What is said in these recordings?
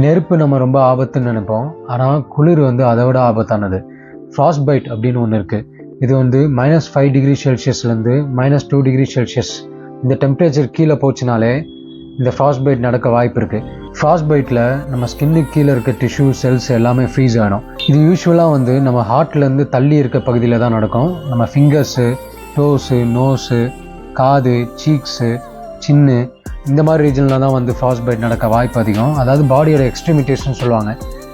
நெருப்பு நம்ம ரொம்ப ஆபத்துன்னு நினைப்போம். ஆனால் குளிர் வந்து அதை விட ஆபத்தானது. ஃப்ராஸ்ட் பைட் அப்படின்னு ஒன்று இருக்குது. இது வந்து -5 டிகிரி செல்சியஸ்லேருந்து -2 டிகிரி செல்சியஸ் இந்த டெம்பரேச்சர் கீழே போச்சுனாலே இந்த ஃப்ராஸ்ட் பைட் நடக்க வாய்ப்பு இருக்குது. ஃப்ராஸ்ட் பைட்டில் நம்ம ஸ்கின்னுக்கு கீழே இருக்க டிஷ்யூ செல்ஸ் எல்லாமே ஃப்ரீஸ் ஆகிடும். இது யூஸ்வலாக வந்து நம்ம ஹார்ட்லேருந்து தள்ளி இருக்க பகுதியில் தான் நடக்கும். நம்ம ஃபிங்கர்ஸு, டோஸு, நோஸு, காது, சீக்ஸு, சின்னு இந்த மாதிரி ரீஜனில் தான் வந்து ஃப்ராஸ்ட் பைட் நடக்க வாய்ப்பு அதிகம். அதாவது பாடியோட எக்ஸ்ட்ரிமிட்டிஸ்ன்னு சொல்லுவாங்க.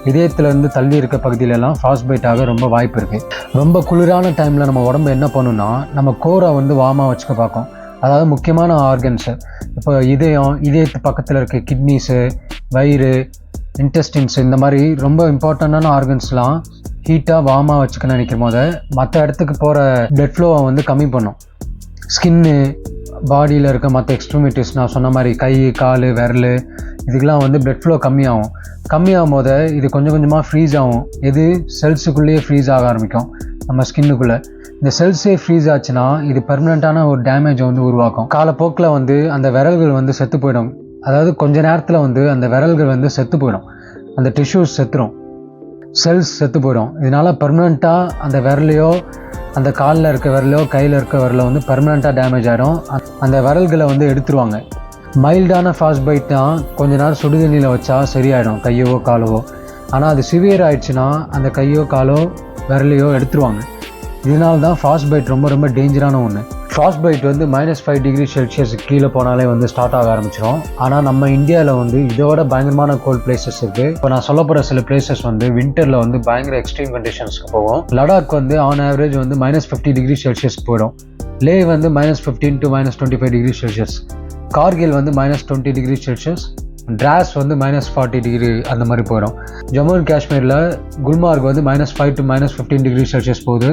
இதயத்துலேருந்து தள்ளி இருக்க பகுதியிலலாம் ஃப்ராஸ்ட் பைட் ஆக ரொம்ப வாய்ப்பு இருக்குது. ரொம்ப குளிரான டைமில் நம்ம உடம்பு என்ன பண்ணுன்னா நம்ம கோரை வந்து வார்மாக வச்சுக்க பார்க்கும். அதாவது முக்கியமான ஆர்கன்ஸு, இப்போ இதயத்து பக்கத்தில் இருக்க கிட்னிஸு, வயிறு, இன்டெஸ்டின்ஸு இந்த மாதிரி ரொம்ப இம்பார்ட்டண்ட்டான ஆர்கன்ஸ்லாம் ஹீட்டாக வார்மாக வச்சுக்க நினைக்கும் போது மற்ற இடத்துக்கு போகிற பிளட் ஃப்ளோவை வந்து கம்மி பண்ணும். ஸ்கின்னு, பாடியில் இருக்க மற்ற எக்ஸ்ட்ரிமிட்டிஸ் நான் சொன்ன மாதிரி கை, கால், விரல் இதுக்கெலாம் வந்து பிளட் ஃப்ளோ கம்மியாகும் போது இது கொஞ்சம் கொஞ்சமாக ஃப்ரீஸ் ஆகும். இது செல்ஸுக்குள்ளேயே ஃப்ரீஸ் ஆக ஆரம்பிக்கும். நம்ம ஸ்கின்னுக்குள்ளே இந்த செல்ஸே ஃப்ரீஸ் ஆச்சுன்னா இது பெர்மனண்ட்டான ஒரு டேமேஜை வந்து உருவாக்கும். காலப்போக்கில் வந்து அந்த விரல்கள் வந்து செத்து போயிடும். அதாவது கொஞ்ச நேரத்தில் வந்து அந்த விரல்கள் வந்து செத்து போயிடும். அந்த டிஷ்யூஸ் செத்துரும், செல்ஸ் செத்து போயிடும். இதனால் பெர்மனண்ட்டாக அந்த விரலையோ அந்த காலில் இருக்க விரலோ கையில் இருக்க விரலோ வந்து பெர்மனண்ட்டாக டேமேஜ் ஆகிடும். அந்த விரல்களை வந்து எடுத்துருவாங்க. மைல்டான ஃப்ராஸ்ட் பைட் தான் கொஞ்ச நேரம் சுடுதண்ணியில் வச்சா சரியாயிடும், கையோ காலவோ. ஆனால் அது சிவியர் ஆயிடுச்சுன்னா அந்த கையோ காலோ விரலையோ எடுத்துருவாங்க. இதனால தான் ஃப்ராஸ்ட் பைட் ரொம்ப ரொம்ப டேஞ்சரான ஒன்று. ஃப்ராஸ்ட் பைட் வந்து -5 டிகிரி செல்சியஸ் கீழே போனாலே வந்து ஸ்டார்ட் ஆக ஆரம்பிச்சிடும். ஆனால் நம்ம இந்தியாவில் வந்து இதோட பயங்கரமான கோல்ட் பிளேசஸ் இருக்குது. இப்போ நான் சொல்ல போகிற சில பிளேசஸ் வந்து வின்டரில் வந்து பயங்கர எக்ஸ்ட்ரீம் கண்டிஷன்ஸ்க்கு போகும். லடாக் வந்து ஆன் ஆவரேஜ் வந்து -50 டிகிரி செல்சியஸ்க்கு போயிடும். லே வந்து -15 to -25 டிகிரி செல்சியஸ். கார்கில் வந்து -20 டிகிரி செல்சியஸ். டிராஸ் வந்து -40 டிகிரி அந்த மாதிரி போயிடும். ஜம்மு அண்ட் காஷ்மீரில் குல்மார்க் வந்து -5 to -15 டிகிரி செல்சியஸ் போகுது.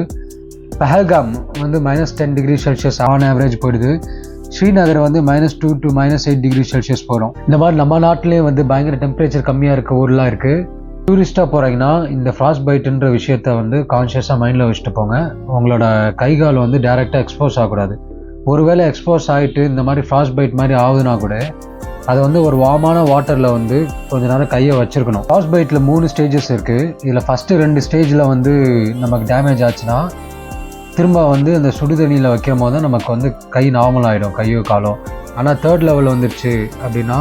பஹல்காம் வந்து -10 டிகிரி செல்சியஸ் ஆன் ஆவரேஜ் போயிடுது. ஸ்ரீநகர் வந்து -2 to -8 டிகிரி செல்சியஸ் போகிறோம். இந்த மாதிரி நம்ம நாட்டிலேயே வந்து பயங்கர டெம்பரேச்சர் கம்மியாக இருக்க ஊர்லாம் இருக்குது. டூரிஸ்ட்டாக போகிறீங்கன்னா இந்த ஃப்ராஸ்ட் பைட்டுன்ற விஷயத்த வந்து கான்ஷியஸாக மைண்டில் வச்சுட்டு போங்க. உங்களோட கைகால் வந்து டைரெக்டாக எக்ஸ்போஸ் ஆகக்கூடாது. ஒருவேளை எக்ஸ்போஸ் ஆகிட்டு இந்த மாதிரி ஃப்ராஸ்ட் பைட் மாதிரி ஆகுதுன்னா கூட அதை வந்து ஒரு வார்மான வாட்டரில் வந்து கொஞ்ச நேரம் கையை வச்சுருக்கணும். ஃப்ராஸ்ட் பைட்டில் 3 ஸ்டேஜஸ் இருக்குது. இதில் ஃபஸ்ட்டு 2 ஸ்டேஜில் வந்து நமக்கு டேமேஜ் ஆச்சுன்னா திரும்ப வந்து அந்த சுடுதண்ணியில் வைக்கும் போது நமக்கு வந்து கை நார்மல் ஆகிடும், கையோ காலோ. ஆனால் 3rd லெவல் வந்துடுச்சு அப்படின்னா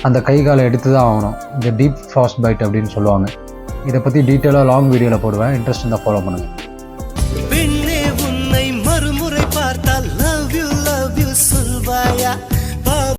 அந்த கை காலை எடுத்து தான் ஆகணும். இந்த டீப் ஃப்ராஸ்ட் பைட் அப்படின்னு சொல்லுவாங்க. இதை பற்றி டீட்டெயிலாக லாங் வீடியோவில் போடுவேன். இன்ட்ரெஸ்ட் இருந்தால் ஃபாலோ பண்ணுங்கள்.